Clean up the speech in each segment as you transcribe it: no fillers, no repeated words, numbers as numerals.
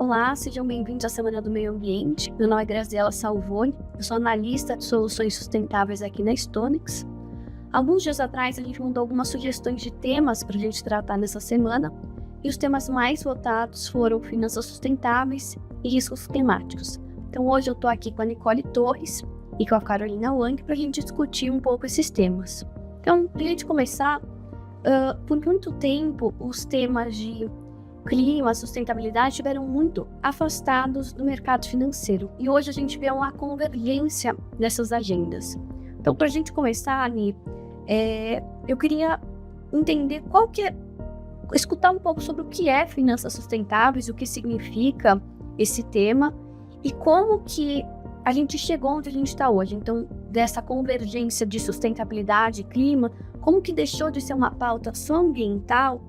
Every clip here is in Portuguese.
Olá, sejam bem-vindos à Semana do Meio Ambiente. Meu nome é Graziela Salvoni, eu sou analista de soluções sustentáveis aqui na StoneX. Alguns dias atrás a gente mandou algumas sugestões de temas para a gente tratar nessa semana, e os temas mais votados foram finanças sustentáveis e riscos climáticos. Então hoje eu estou aqui com a Nicole Torres e com a Carolina Wang para a gente discutir um pouco esses temas. Então, para a gente começar, por muito tempo os temas de clima, sustentabilidade estiveram muito afastados do mercado financeiro e hoje a gente vê uma convergência dessas agendas. Então, para a gente começar, Ani, eu queria entender escutar um pouco sobre o que é finanças sustentáveis, o que significa esse tema e como que a gente chegou onde a gente está hoje. Então, dessa convergência de sustentabilidade e clima, como que deixou de ser uma pauta só ambiental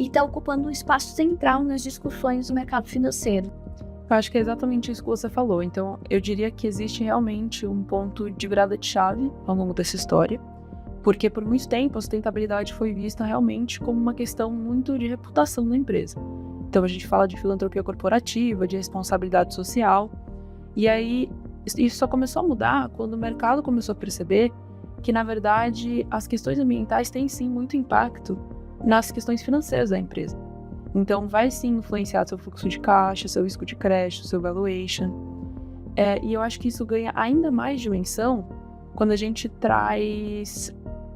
e está ocupando um espaço central nas discussões do mercado financeiro? Eu acho que é exatamente isso que você falou. Então, eu diria que existe realmente um ponto de virada de chave ao longo dessa história, porque por muito tempo a sustentabilidade foi vista realmente como uma questão muito de reputação da empresa. Então, a gente fala de filantropia corporativa, de responsabilidade social, e aí isso só começou a mudar quando o mercado começou a perceber que, na verdade, as questões ambientais têm sim muito impacto nas questões financeiras da empresa. Então, vai sim influenciar seu fluxo de caixa, seu risco de crédito, seu valuation. E eu acho que isso ganha ainda mais dimensão quando a gente traz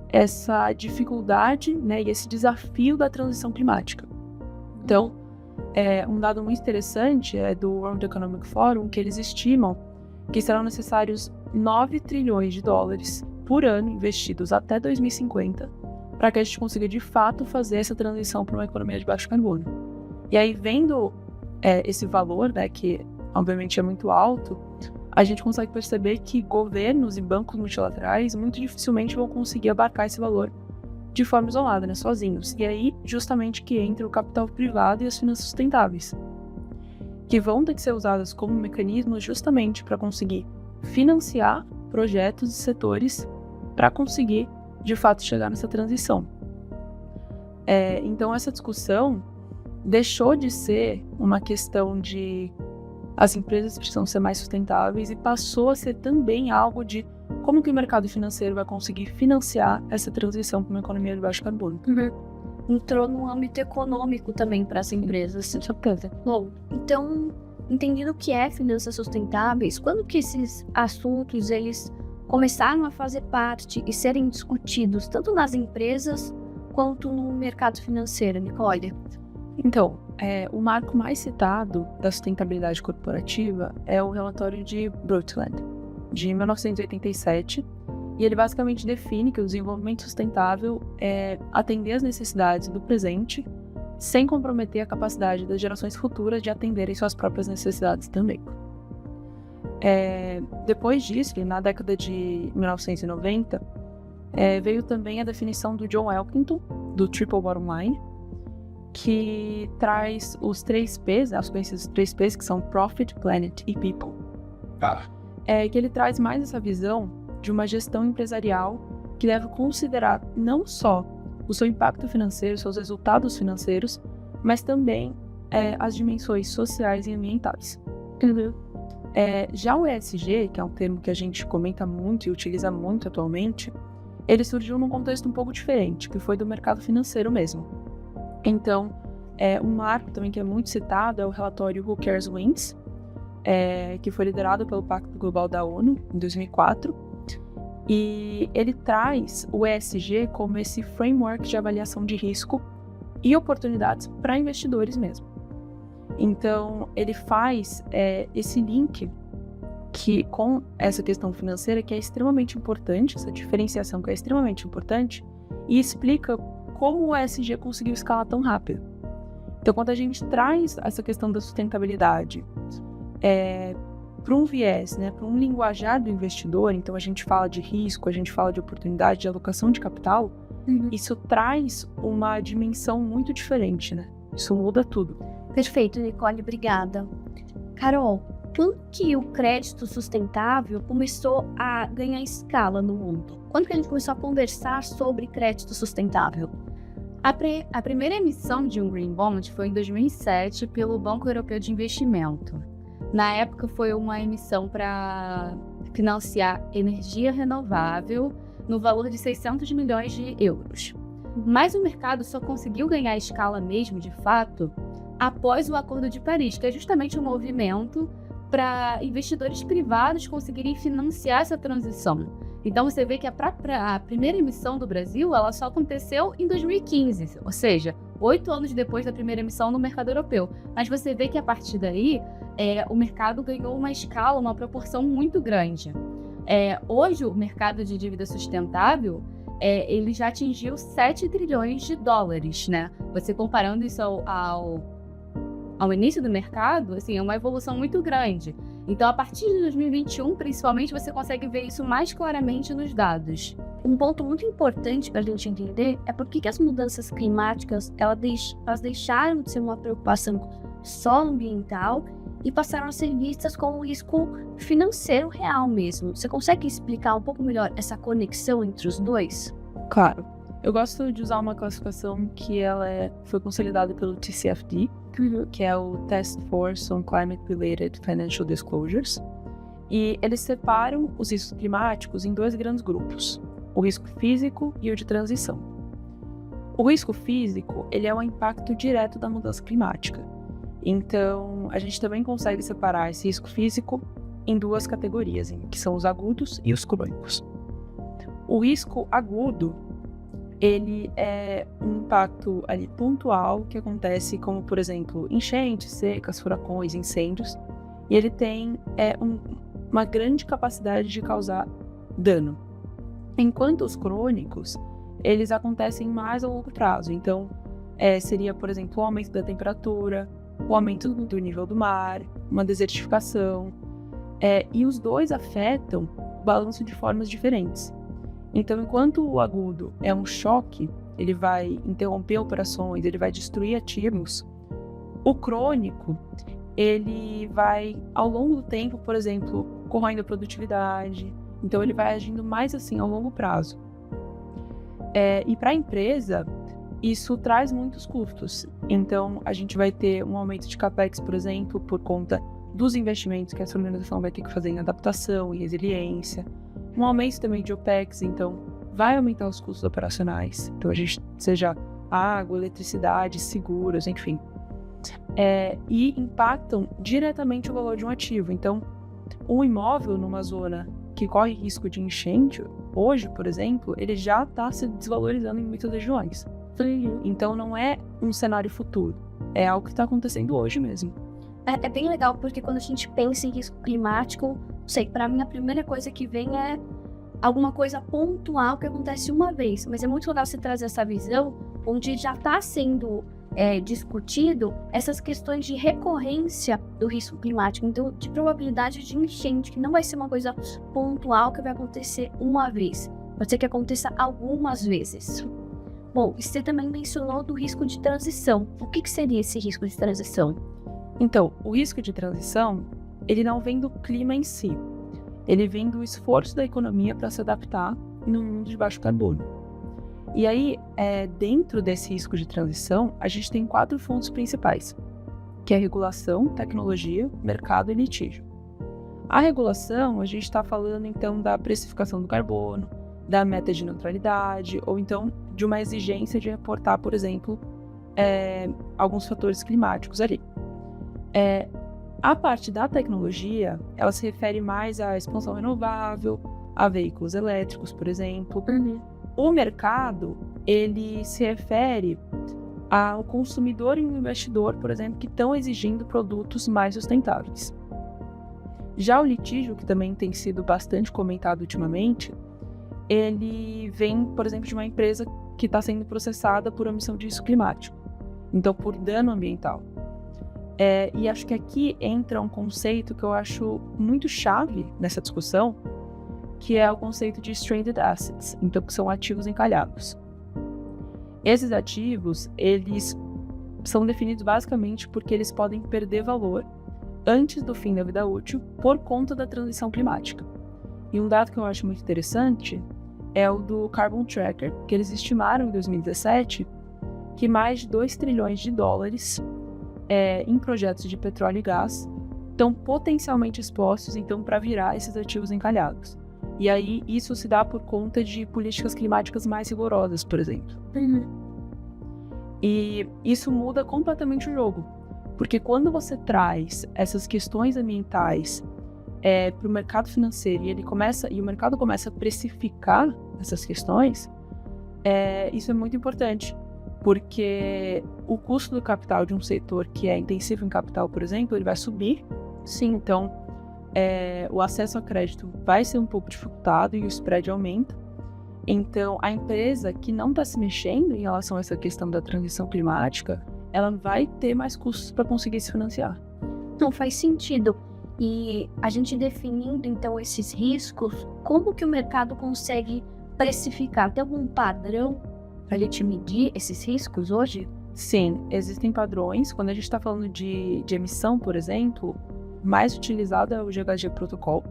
essa dificuldade, né, e esse desafio da transição climática. Então, um dado muito interessante é do World Economic Forum, que eles estimam que serão necessários 9 trilhões de dólares por ano investidos até 2050 para que a gente consiga, de fato, fazer essa transição para uma economia de baixo carbono. E aí, vendo esse valor, né, que obviamente é muito alto, a gente consegue perceber que governos e bancos multilaterais muito dificilmente vão conseguir abarcar esse valor de forma isolada, né, sozinhos. E aí, justamente, que entra o capital privado e as finanças sustentáveis, que vão ter que ser usadas como mecanismos justamente para conseguir financiar projetos e setores para conseguir de fato chegar nessa transição. Então essa discussão deixou de ser uma questão de as empresas precisam ser mais sustentáveis e passou a ser também algo de como que o mercado financeiro vai conseguir financiar essa transição para uma economia de baixo carbono. Entrou no âmbito econômico também para as empresas. Bom, então, entendendo o que é finanças sustentáveis, quando que esses assuntos eles começaram a fazer parte e serem discutidos tanto nas empresas quanto no mercado financeiro, Nicole? Então, o marco mais citado da sustentabilidade corporativa é o relatório de Brundtland, de 1987, e ele basicamente define que o desenvolvimento sustentável é atender às necessidades do presente sem comprometer a capacidade das gerações futuras de atenderem suas próprias necessidades também. Depois disso, na década de 1990, veio também a definição do John Elkington, do Triple Bottom Line, que traz os 3 P's, os conhecidos 3 P's, que são Profit, Planet e People. Que ele traz mais essa visão de uma gestão empresarial que deve considerar não só o seu impacto financeiro, seus resultados financeiros, mas também as dimensões sociais e ambientais. Já o ESG, que é um termo que a gente comenta muito e utiliza muito atualmente, ele surgiu num contexto um pouco diferente, que foi do mercado financeiro mesmo. Então, um marco também que é muito citado é o relatório Who Cares Wins, que foi liderado pelo Pacto Global da ONU em 2004, e ele traz o ESG como esse framework de avaliação de risco e oportunidades para investidores mesmo. Então, ele faz esse link com essa questão financeira que é extremamente importante, essa diferenciação que é extremamente importante, e explica como o ESG conseguiu escalar tão rápido. Então, quando a gente traz essa questão da sustentabilidade para um viés, né, para um linguajar do investidor, então a gente fala de risco, a gente fala de oportunidade, de alocação de capital, isso traz uma dimensão muito diferente, né? Isso muda tudo. Perfeito, Nicole, obrigada. Carol, quando que o crédito sustentável começou a ganhar escala no mundo? Quando que a gente começou a conversar sobre crédito sustentável? A primeira emissão de um Green Bond foi em 2007 pelo Banco Europeu de Investimento. Na época foi uma emissão para financiar energia renovável no valor de 600 milhões de euros. Mas o mercado só conseguiu ganhar escala mesmo, de fato, após o Acordo de Paris, que é justamente um movimento para investidores privados conseguirem financiar essa transição. Então você vê que a primeira emissão do Brasil ela só aconteceu em 2015, ou seja, 8 anos depois da primeira emissão no mercado europeu. Mas você vê que a partir daí o mercado ganhou uma escala, uma proporção muito grande. Hoje o mercado de dívida sustentável ele já atingiu 7 trilhões de dólares, né? Você comparando isso ao início do mercado, assim, é uma evolução muito grande. Então, a partir de 2021, principalmente, você consegue ver isso mais claramente nos dados. Um ponto muito importante para a gente entender é por que as mudanças climáticas elas deixaram de ser uma preocupação só ambiental e passaram a ser vistas como um risco financeiro real mesmo. Você consegue explicar um pouco melhor essa conexão entre os dois? Claro. Eu gosto de usar uma classificação que foi consolidada pelo TCFD, que é o Task Force on Climate-Related Financial Disclosures. E eles separam os riscos climáticos em 2 grandes grupos, o risco físico e o de transição. O risco físico, ele é um impacto direto da mudança climática. Então, a gente também consegue separar esse risco físico em 2 categorias, que são os agudos e os crônicos. O risco agudo, ele é um impacto ali pontual que acontece como, por exemplo, enchentes, secas, furacões, incêndios, e ele tem uma grande capacidade de causar dano. Enquanto os crônicos, eles acontecem mais a longo prazo. Então, seria, por exemplo, o aumento da temperatura, o aumento do nível do mar, uma desertificação, e os 2 afetam o balanço de formas diferentes. Então, enquanto o agudo é um choque, ele vai interromper operações, ele vai destruir ativos, o crônico, ele vai, ao longo do tempo, por exemplo, corroendo a produtividade, então ele vai agindo mais assim, ao longo prazo. E para a empresa, isso traz muitos custos. Então, a gente vai ter um aumento de CAPEX, por exemplo, por conta dos investimentos que essa organização vai ter que fazer em adaptação e resiliência. Um aumento também de OPEX, então vai aumentar os custos operacionais. Então seja água, eletricidade, seguros, enfim. E impactam diretamente o valor de um ativo. Então, um imóvel numa zona que corre risco de enchente, hoje, por exemplo, ele já está se desvalorizando em muitas regiões. Então não é um cenário futuro, é algo que está acontecendo hoje mesmo. É bem legal, porque quando a gente pensa em risco climático, não sei, para mim a primeira coisa que vem é alguma coisa pontual que acontece uma vez. Mas é muito legal você trazer essa visão, onde já está sendo discutido essas questões de recorrência do risco climático. Então, de probabilidade de enchente, que não vai ser uma coisa pontual que vai acontecer uma vez. Pode ser que aconteça algumas vezes. Bom, você também mencionou do risco de transição. O que seria esse risco de transição? Então, o risco de transição, ele não vem do clima em si. Ele vem do esforço da economia para se adaptar num mundo de baixo carbono. E aí, dentro desse risco de transição, a gente tem 4 fontes principais, que é regulação, tecnologia, mercado e litígio. A regulação, a gente está falando então da precificação do carbono, da meta de neutralidade, ou então de uma exigência de reportar, por exemplo, alguns fatores climáticos ali. A parte da tecnologia, ela se refere mais à expansão renovável, a veículos elétricos, por exemplo. O mercado, ele se refere ao consumidor e ao investidor, por exemplo, que estão exigindo produtos mais sustentáveis. Já o litígio, que também tem sido bastante comentado ultimamente, ele vem, por exemplo, de uma empresa que está sendo processada por omissão de risco climático, então por dano ambiental. E acho que aqui entra um conceito que eu acho muito chave nessa discussão, que é o conceito de stranded assets, então que são ativos encalhados. Esses ativos, eles são definidos basicamente porque eles podem perder valor antes do fim da vida útil por conta da transição climática. E um dado que eu acho muito interessante é o do Carbon Tracker, que eles estimaram em 2017 que mais de 2 trilhões de dólares em projetos de petróleo e gás estão potencialmente expostos, então, para virar esses ativos encalhados. E aí, isso se dá por conta de políticas climáticas mais rigorosas, por exemplo. E isso muda completamente o jogo, porque quando você traz essas questões ambientais para o mercado financeiro e o mercado começa a precificar essas questões, isso é muito importante, porque o custo do capital de um setor que é intensivo em capital, por exemplo, ele vai subir. Sim, então o acesso a crédito vai ser um pouco dificultado e o spread aumenta. Então, a empresa que não está se mexendo em relação a essa questão da transição climática, ela vai ter mais custos para conseguir se financiar. Não faz sentido. E a gente definindo, então, esses riscos, como que o mercado consegue precificar? Tem algum padrão para a gente medir esses riscos hoje? Sim, existem padrões. Quando a gente está falando de emissão, por exemplo, mais utilizado é o GHG Protocol.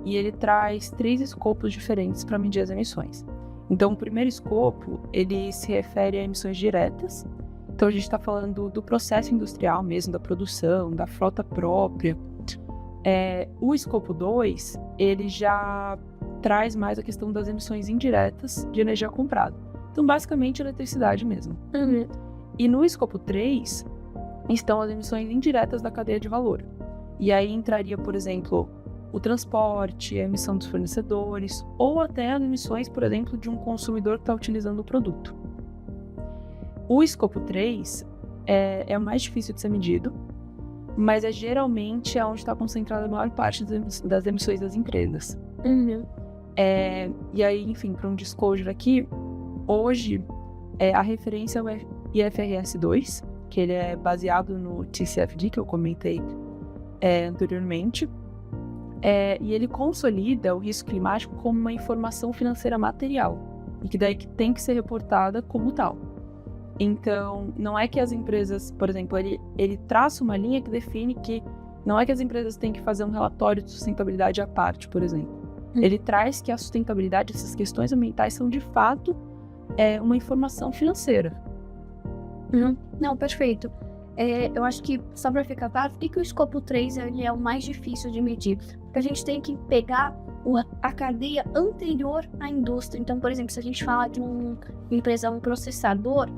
E ele traz 3 escopos diferentes para medir as emissões. Então, o primeiro escopo, ele se refere a emissões diretas. Então, a gente está falando do processo industrial mesmo, da produção, da frota própria. O escopo 2, ele já traz mais a questão das emissões indiretas de energia comprada. Então, basicamente, eletricidade mesmo. E no escopo 3, estão as emissões indiretas da cadeia de valor. E aí entraria, por exemplo, o transporte, a emissão dos fornecedores, ou até as emissões, por exemplo, de um consumidor que está utilizando o produto. O escopo 3 é o mais difícil de ser medido, mas geralmente onde está concentrada a maior parte das emissões das empresas. E aí, enfim, para um disclosure aqui, hoje a referência é o IFRS 2, que ele é baseado no TCFD, que eu comentei anteriormente. E ele consolida o risco climático como uma informação financeira material, e que daí tem que ser reportada como tal. Então, não é que as empresas, por exemplo, ele traça uma linha que define que não é que as empresas têm que fazer um relatório de sustentabilidade à parte, por exemplo. Ele traz que a sustentabilidade, essas questões ambientais são de fato uma informação financeira. Não, perfeito. Eu acho que, só para ficar claro, por que o escopo 3 ele é o mais difícil de medir? Porque a gente tem que pegar a cadeia anterior à indústria. Então, por exemplo, se a gente fala de uma empresa, um processador,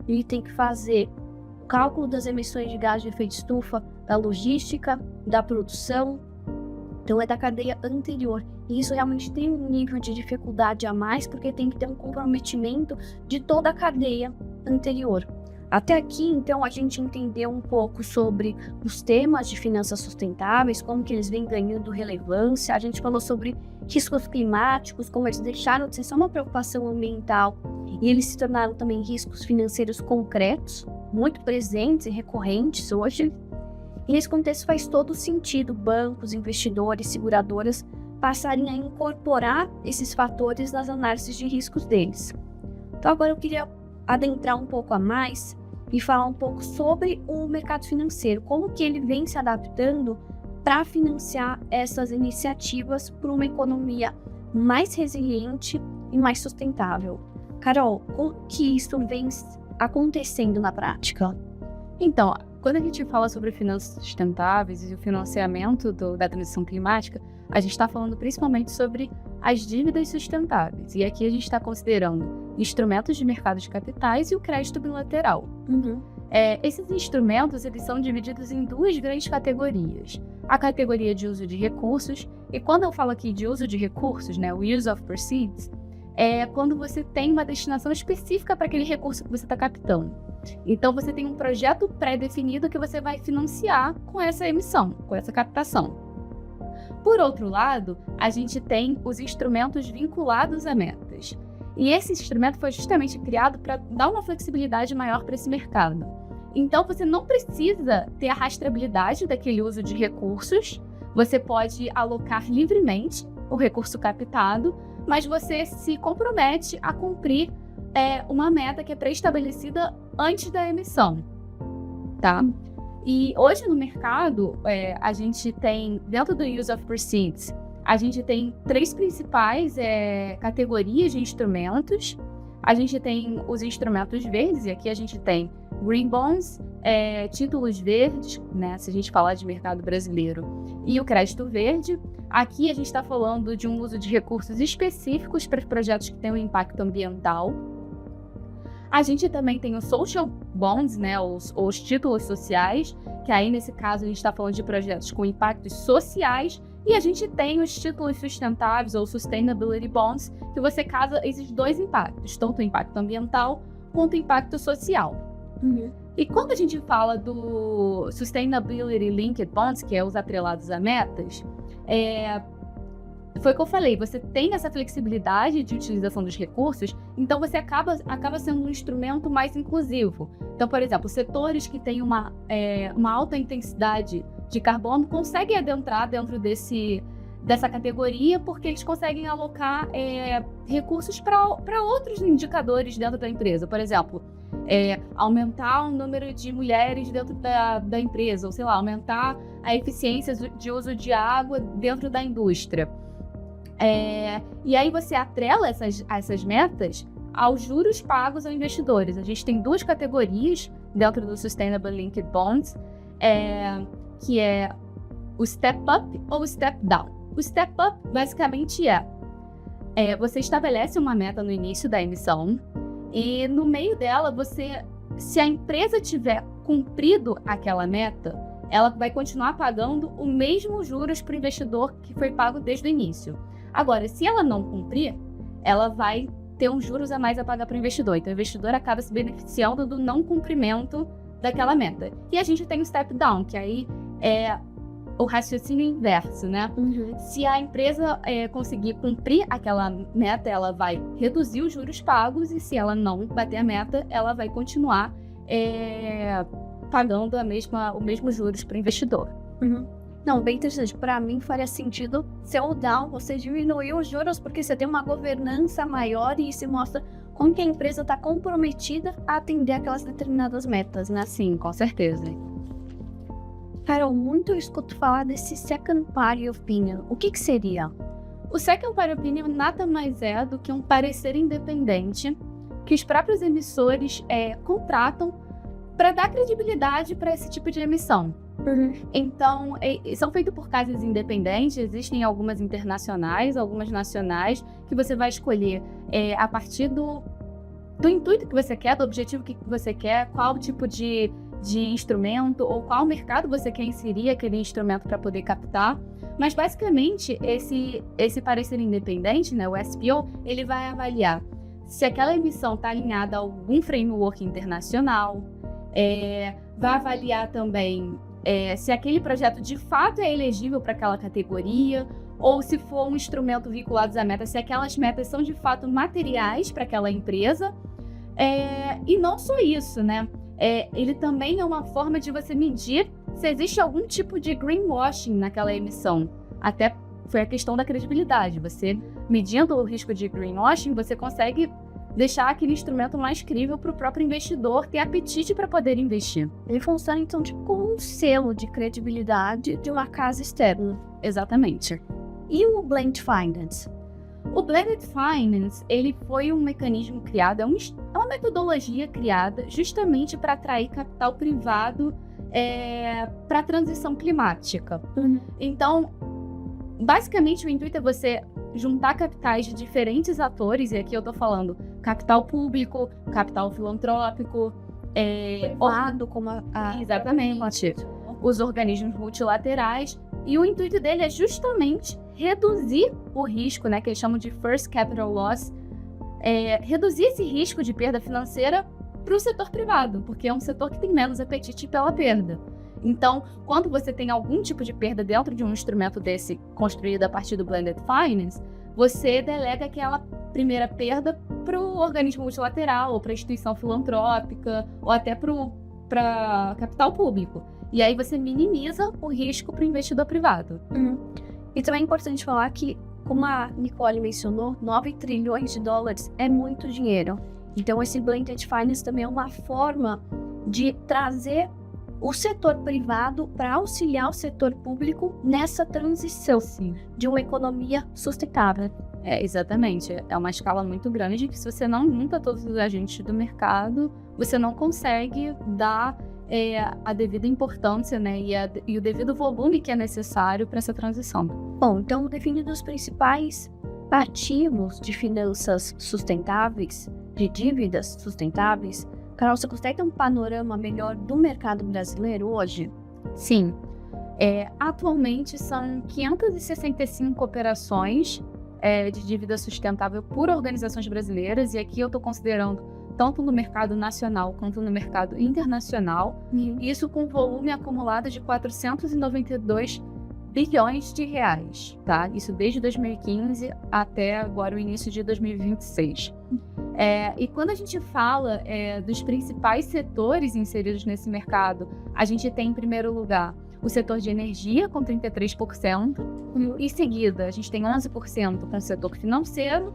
ele tem que fazer o cálculo das emissões de gás de efeito estufa, da logística, da produção. Então, é da cadeia anterior. E isso realmente tem um nível de dificuldade a mais, porque tem que ter um comprometimento de toda a cadeia anterior. Até aqui, então, a gente entendeu um pouco sobre os temas de finanças sustentáveis, como que eles vêm ganhando relevância. A gente falou sobre riscos climáticos, como eles deixaram de ser só uma preocupação ambiental e eles se tornaram também riscos financeiros concretos, muito presentes e recorrentes hoje. E nesse contexto faz todo sentido bancos, investidores, seguradoras passarem a incorporar esses fatores nas análises de riscos deles. Então agora eu queria adentrar um pouco a mais e falar um pouco sobre o mercado financeiro, como que ele vem se adaptando para financiar essas iniciativas para uma economia mais resiliente e mais sustentável. Carol, como que isso vem acontecendo na prática? Então, quando a gente fala sobre finanças sustentáveis e o financiamento da transição climática, a gente está falando principalmente sobre as dívidas sustentáveis. E aqui a gente está considerando instrumentos de mercado de capitais e o crédito bilateral. Esses instrumentos eles são divididos em 2 grandes categorias. A categoria de uso de recursos, e quando eu falo aqui de uso de recursos, né, o use of proceeds, é quando você tem uma destinação específica para aquele recurso que você está captando. Então, você tem um projeto pré-definido que você vai financiar com essa emissão, com essa captação. Por outro lado, a gente tem os instrumentos vinculados a metas. E esse instrumento foi justamente criado para dar uma flexibilidade maior para esse mercado. Então, você não precisa ter a rastreabilidade daquele uso de recursos, você pode alocar livremente o recurso captado, mas você se compromete a cumprir uma meta que é pré-estabelecida antes da emissão, tá? E hoje no mercado, a gente tem, dentro do Use of Proceeds, a gente tem 3 principais categorias de instrumentos. A gente tem os instrumentos verdes, e aqui a gente tem Green Bonds, títulos verdes, né, se a gente falar de mercado brasileiro, e o crédito verde. Aqui a gente está falando de um uso de recursos específicos para projetos que têm um impacto ambiental. A gente também tem os social bonds, né, os títulos sociais, que aí nesse caso a gente está falando de projetos com impactos sociais. E a gente tem os títulos sustentáveis ou sustainability bonds, que você casa esses dois impactos, tanto o impacto ambiental quanto o impacto social. E quando a gente fala do Sustainability Linked Bonds, que é os atrelados a metas, foi o que eu falei, você tem essa flexibilidade de utilização dos recursos, então você acaba sendo um instrumento mais inclusivo. Então, por exemplo, setores que têm uma alta intensidade de carbono conseguem adentrar dentro dessa categoria, porque eles conseguem alocar recursos para outros indicadores dentro da empresa. Por exemplo, aumentar o número de mulheres dentro da empresa, ou sei lá, aumentar a eficiência de uso de água dentro da indústria. E aí você atrela essas metas aos juros pagos aos investidores. A gente tem duas categorias dentro do Sustainable Linked Bonds, que é o Step Up ou o Step Down. O Step Up basicamente você estabelece uma meta no início da emissão e no meio dela, se a empresa tiver cumprido aquela meta, ela vai continuar pagando o mesmo juros para o investidor que foi pago desde o início. Agora, se ela não cumprir, ela vai ter uns juros a mais a pagar para o investidor. Então, o investidor acaba se beneficiando do não cumprimento daquela meta. E a gente tem o Step Down, que aí é o raciocínio inverso, né? Se a empresa conseguir cumprir aquela meta, ela vai reduzir os juros pagos, e se ela não bater a meta, ela vai continuar pagando o mesmo juros para o investidor. Não, bem interessante. Para mim faria sentido ser o down, você diminuir os juros porque você tem uma governança maior e se mostra como que a empresa está comprometida a atender aquelas determinadas metas, né? Sim, com certeza. Carol, muito eu escuto falar desse Second Party Opinion. O que seria? O Second Party Opinion nada mais é do que um parecer independente que os próprios emissores contratam para dar credibilidade para esse tipo de emissão. Então, são feitos por casas independentes, existem algumas internacionais, algumas nacionais, que você vai escolher a partir do intuito que você quer, do objetivo que você quer, qual tipo de instrumento ou qual mercado você quer inserir aquele instrumento para poder captar. Mas, basicamente, esse parecer independente, né, o SPO, ele vai avaliar se aquela emissão está alinhada a algum framework internacional, vai avaliar também se aquele projeto de fato é elegível para aquela categoria, ou se for um instrumento vinculado à meta, se aquelas metas são de fato materiais para aquela empresa. E não só isso, né? Ele também é uma forma de você medir se existe algum tipo de greenwashing naquela emissão. Até foi a questão da credibilidade. Você, medindo o risco de greenwashing, você consegue deixar aquele instrumento mais crível para o próprio investidor ter apetite para poder investir. Ele funciona, então, tipo como um selo de credibilidade de uma casa externa. Exatamente. E o Blended Finance? O Blended Finance, ele foi um mecanismo criado, é uma metodologia criada justamente para atrair capital privado para a transição climática. Então, basicamente, o intuito é você juntar capitais de diferentes atores, e aqui eu estou falando capital público, capital filantrópico, privado, como exatamente, os organismos multilaterais, e o intuito dele é justamente reduzir o risco, né, que eles chamam de First Capital Loss, reduzir esse risco de perda financeira para o setor privado, porque é um setor que tem menos apetite pela perda. Então, quando você tem algum tipo de perda dentro de um instrumento desse construído a partir do Blended Finance, você delega aquela primeira perda para o organismo multilateral, ou para a instituição filantrópica, ou até para capital público. E aí você minimiza o risco para o investidor privado. E também é importante falar que, como a Nicole mencionou, 9 trilhões de dólares é muito dinheiro. Então, esse Blended Finance também é uma forma de trazer o setor privado para auxiliar o setor público nessa transição de uma economia sustentável. Exatamente. É uma escala muito grande que se você não junta todos os agentes do mercado, você não consegue dar a devida importância, né, e o devido volume que é necessário para essa transição. Bom, então definindo os principais ativos de finanças sustentáveis, de dívidas sustentáveis, Carol, você consegue ter um panorama melhor do mercado brasileiro hoje? Sim. Atualmente são 565 operações de dívida sustentável por organizações brasileiras, e aqui eu estou considerando tanto no mercado nacional quanto no mercado internacional, isso com volume acumulado de 492 bilhões de reais, tá? Isso desde 2015 até agora o início de 2026. E quando a gente fala dos principais setores inseridos nesse mercado, a gente tem em primeiro lugar o setor de energia com 33%, em seguida a gente tem 11% com o setor financeiro,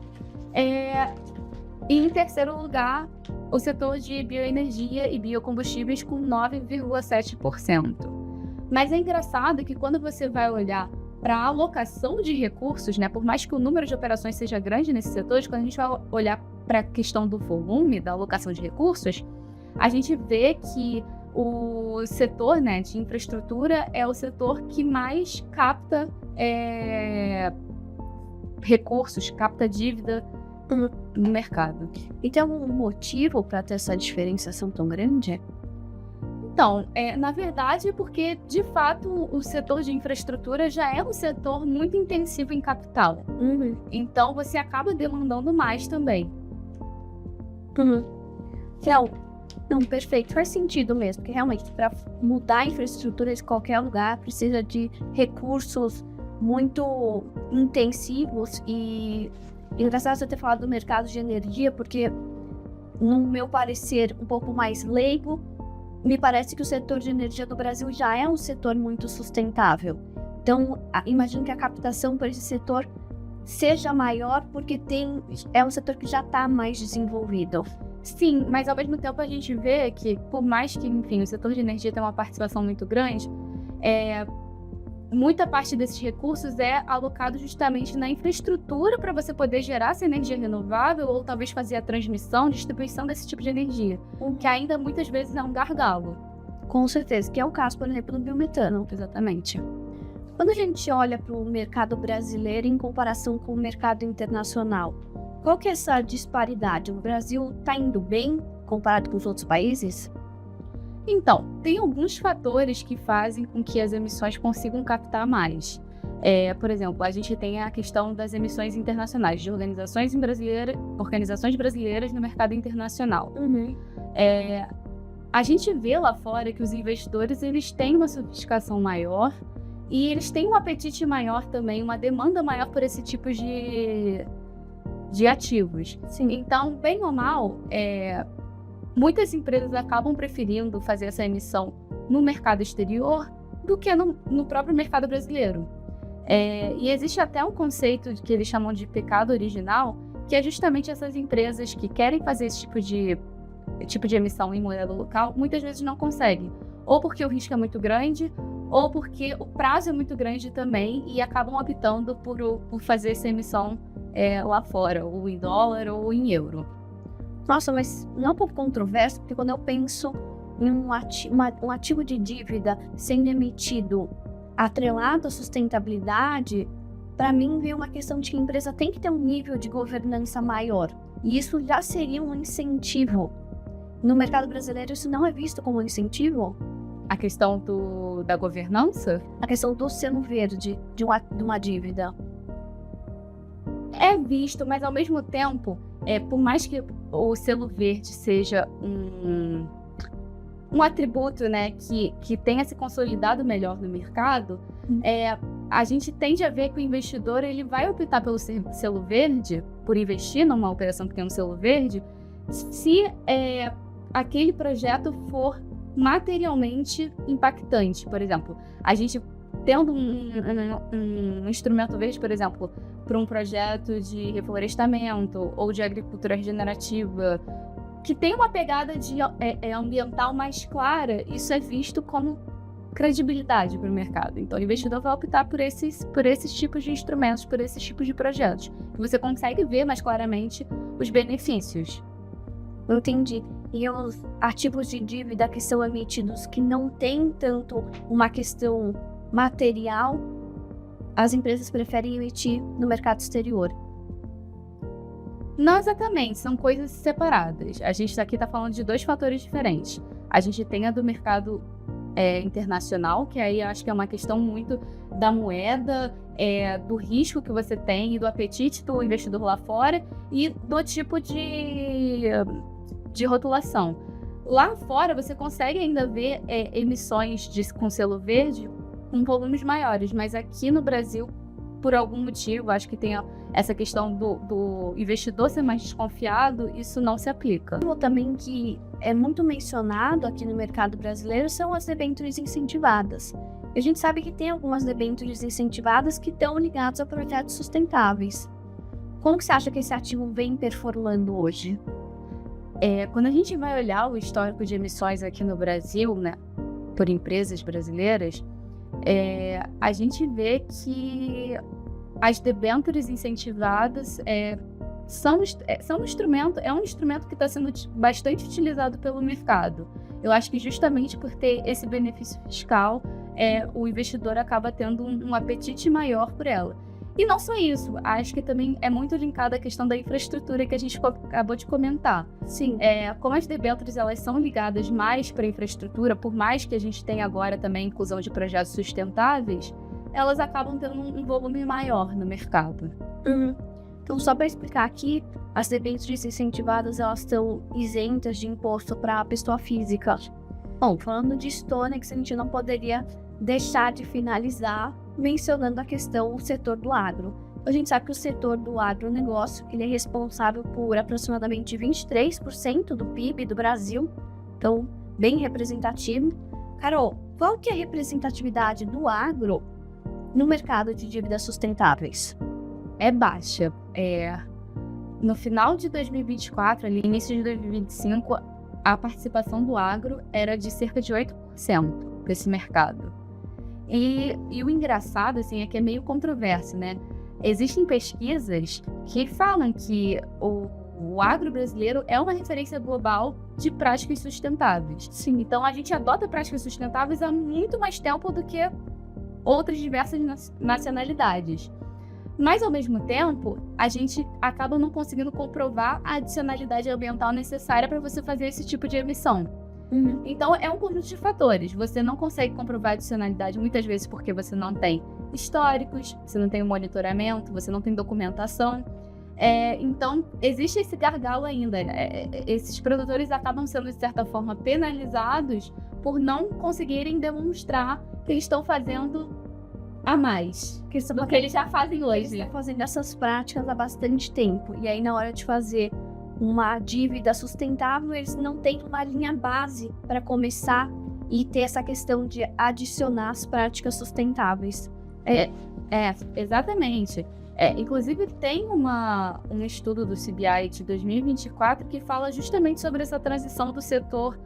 e em terceiro lugar o setor de bioenergia e biocombustíveis com 9,7%. Mas é engraçado que quando você vai olhar para a alocação de recursos, né, por mais que o número de operações seja grande nesses setores, quando a gente vai olhar para a questão do volume da alocação de recursos, a gente vê que o setor, né, de infraestrutura é o setor que mais capta recursos, capta dívida no mercado. E tem algum motivo para ter essa diferenciação tão grande? Então, na verdade, porque, de fato, o setor de infraestrutura já é um setor muito intensivo em capital. Então, você acaba demandando mais também. Não, perfeito. Faz sentido mesmo, porque realmente, para mudar a infraestrutura de qualquer lugar, precisa de recursos muito intensivos. E engraçado você ter falado do mercado de energia, porque, no meu parecer, um pouco mais leigo, me parece que o setor de energia do Brasil já é um setor muito sustentável. Então, imagino que a captação para esse setor seja maior porque é um setor que já está mais desenvolvido. Sim, mas ao mesmo tempo a gente vê que, por mais que, enfim, o setor de energia tem uma participação muito grande, muita parte desses recursos é alocado justamente na infraestrutura para você poder gerar essa energia renovável ou talvez fazer a transmissão, distribuição desse tipo de energia, o que ainda muitas vezes é um gargalo. Com certeza, que é o caso, por exemplo, do biometano. Exatamente. Quando a gente olha para o mercado brasileiro em comparação com o mercado internacional, qual que é essa disparidade? O Brasil está indo bem comparado com os outros países? Então, tem alguns fatores que fazem com que as emissões consigam captar mais. Por exemplo, a gente tem a questão das emissões internacionais, de organizações brasileiras no mercado internacional. A gente vê lá fora que os investidores eles têm uma sofisticação maior e eles têm um apetite maior também, uma demanda maior por esse tipo de ativos. Sim. Então, bem ou mal, muitas empresas acabam preferindo fazer essa emissão no mercado exterior do que no próprio mercado brasileiro. E existe até um conceito que eles chamam de pecado original, que é justamente essas empresas que querem fazer esse tipo de emissão em moeda local, muitas vezes não conseguem. Ou porque o risco é muito grande, ou porque o prazo é muito grande também e acabam optando por fazer essa emissão lá fora, ou em dólar ou em euro. Nossa, mas não é um pouco controverso, porque quando eu penso em um ativo de dívida sendo emitido atrelado à sustentabilidade, para mim vem uma questão de que a empresa tem que ter um nível de governança maior. E isso já seria um incentivo. No mercado brasileiro, isso não é visto como um incentivo? A questão da governança? A questão do selo verde de uma dívida. É visto, mas ao mesmo tempo, por mais que o selo verde seja um atributo, né, que tenha se consolidado melhor no mercado, a gente tende a ver que o investidor ele vai optar pelo selo verde, por investir numa operação que tem um selo verde, se aquele projeto for materialmente impactante. Por exemplo, a gente tendo um instrumento verde, por exemplo, para um projeto de reflorestamento ou de agricultura regenerativa, que tem uma pegada ambiental mais clara, isso é visto como credibilidade para o mercado. Então, o investidor vai optar por esses tipos de instrumentos, por esses tipos de projetos. Que você consegue ver mais claramente os benefícios. Entendi. E os ativos de dívida que são emitidos que não tem tanto uma questão material, as empresas preferem emitir no mercado exterior. Não exatamente, são coisas separadas. A gente aqui está falando de 2 fatores diferentes. A gente tem a do mercado internacional, que aí eu acho que é uma questão muito da moeda, do risco que você tem e do apetite do investidor lá fora e do tipo de rotulação. Lá fora você consegue ainda ver emissões com selo verde com volumes maiores, mas aqui no Brasil, por algum motivo, acho que tem essa questão do investidor ser mais desconfiado, isso não se aplica. Também que é muito mencionado aqui no mercado brasileiro são as debêntures incentivadas. A gente sabe que tem algumas debêntures incentivadas que estão ligadas a projetos sustentáveis. Como que você acha que esse ativo vem performando hoje? Quando a gente vai olhar o histórico de emissões aqui no Brasil, né, por empresas brasileiras, a gente vê que as debêntures incentivadas são um instrumento que está sendo bastante utilizado pelo mercado. Eu acho que justamente por ter esse benefício fiscal, o investidor acaba tendo um apetite maior por ela. E não só isso, acho que também é muito linkada a questão da infraestrutura que a gente acabou de comentar. Sim. Como as debêntures elas são ligadas mais para a infraestrutura, por mais que a gente tenha agora também inclusão de projetos sustentáveis, elas acabam tendo um volume maior no mercado. Então, só para explicar aqui, as debêntures incentivadas elas estão isentas de imposto para a pessoa física. Bom, falando de StoneX, a gente não poderia deixar de finalizar mencionando a questão do setor do agro. A gente sabe que o setor do agronegócio ele é responsável por aproximadamente 23% do PIB do Brasil, então bem representativo. Carol, qual que é a representatividade do agro no mercado de dívidas sustentáveis? É baixa. No final de 2024, ali, início de 2025, a participação do agro era de cerca de 8% desse mercado. E o engraçado, assim, é que é meio controverso, né? Existem pesquisas que falam que o agro brasileiro é uma referência global de práticas sustentáveis. Sim. Então, a gente adota práticas sustentáveis há muito mais tempo do que outras diversas nacionalidades. Mas, ao mesmo tempo, a gente acaba não conseguindo comprovar a adicionalidade ambiental necessária para você fazer esse tipo de emissão. Então, é um conjunto de fatores. Você não consegue comprovar a adicionalidade muitas vezes porque você não tem históricos, você não tem o monitoramento, você não tem documentação. Então, existe esse gargalo ainda. Esses produtores acabam sendo, de certa forma, penalizados por não conseguirem demonstrar que eles estão fazendo a mais do que eles já fazem hoje. Eles estão fazendo essas práticas há bastante tempo. E aí, na hora de fazer uma dívida sustentável, eles não têm uma linha base para começar e ter essa questão de adicionar as práticas sustentáveis. Exatamente. Inclusive, tem um estudo do CBI de 2024 que fala justamente sobre essa transição do setor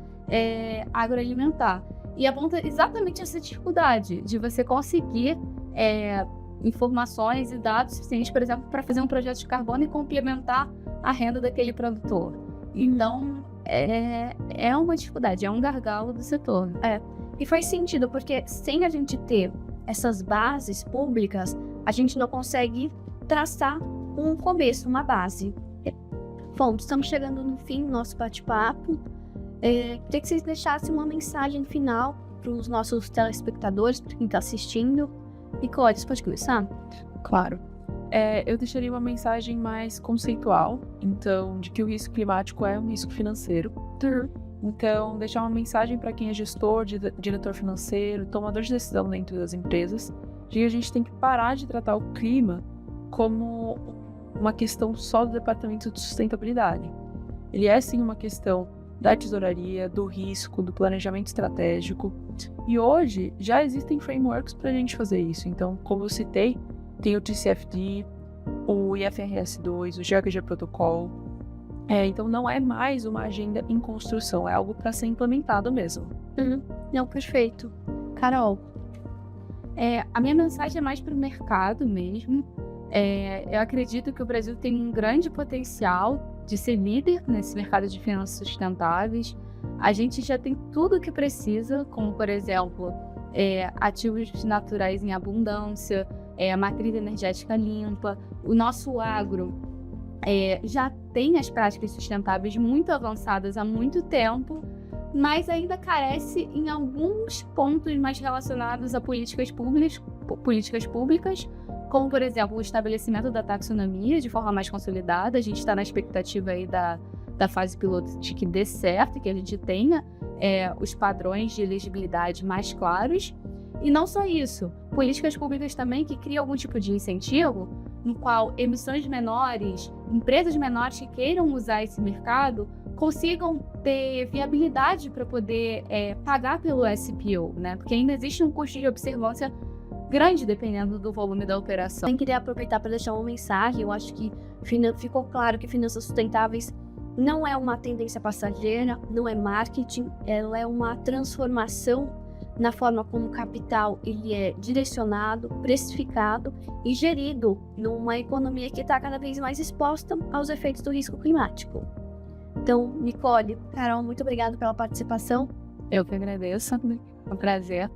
agroalimentar. E aponta exatamente essa dificuldade de você conseguir informações e dados suficientes, por exemplo, para fazer um projeto de carbono e complementar a renda daquele produtor. Então, é uma dificuldade, é um gargalo do setor. E faz sentido, porque sem a gente ter essas bases públicas, a gente não consegue traçar um começo, uma base. Bom, estamos chegando no fim do nosso bate-papo. Queria que vocês deixassem uma mensagem final para os nossos telespectadores, para quem está assistindo. Nicole, você pode começar? Claro. Eu deixaria uma mensagem mais conceitual, então, de que o risco climático é um risco financeiro. Então, deixar uma mensagem para quem é gestor, diretor financeiro, tomador de decisão dentro das empresas, de que a gente tem que parar de tratar o clima como uma questão só do departamento de sustentabilidade. Ele é, sim, uma questão da tesouraria, do risco, do planejamento estratégico. E hoje já existem frameworks para a gente fazer isso. Então, como eu citei, tem o TCFD, o IFRS 2, o GHG Protocol. Então, não é mais uma agenda em construção, é algo para ser implementado mesmo. Não, perfeito. Carol, A minha mensagem é mais para o mercado mesmo. Eu acredito que o Brasil tem um grande potencial de ser líder nesse mercado de finanças sustentáveis. A gente já tem tudo o que precisa, como, por exemplo, ativos naturais em abundância, matriz energética limpa. O nosso agro já tem as práticas sustentáveis muito avançadas há muito tempo, mas ainda carece em alguns pontos mais relacionados a políticas públicas, como, por exemplo, o estabelecimento da taxonomia de forma mais consolidada. A gente está na expectativa aí da fase piloto de que dê certo, que a gente tenha os padrões de elegibilidade mais claros. E não só isso, políticas públicas também que criam algum tipo de incentivo, no qual emissões menores, empresas menores que queiram usar esse mercado, consigam ter viabilidade para poder pagar pelo SPO, né? Porque ainda existe um custo de observância grande dependendo do volume da operação. eu queria aproveitar para deixar uma mensagem. Eu acho que ficou claro que finanças sustentáveis não é uma tendência passageira, não é marketing, ela é uma transformação na forma como o capital ele é direcionado, precificado e gerido numa economia que está cada vez mais exposta aos efeitos do risco climático. Então, Nicole, Carol, muito obrigada pela participação. Eu que agradeço, é um prazer.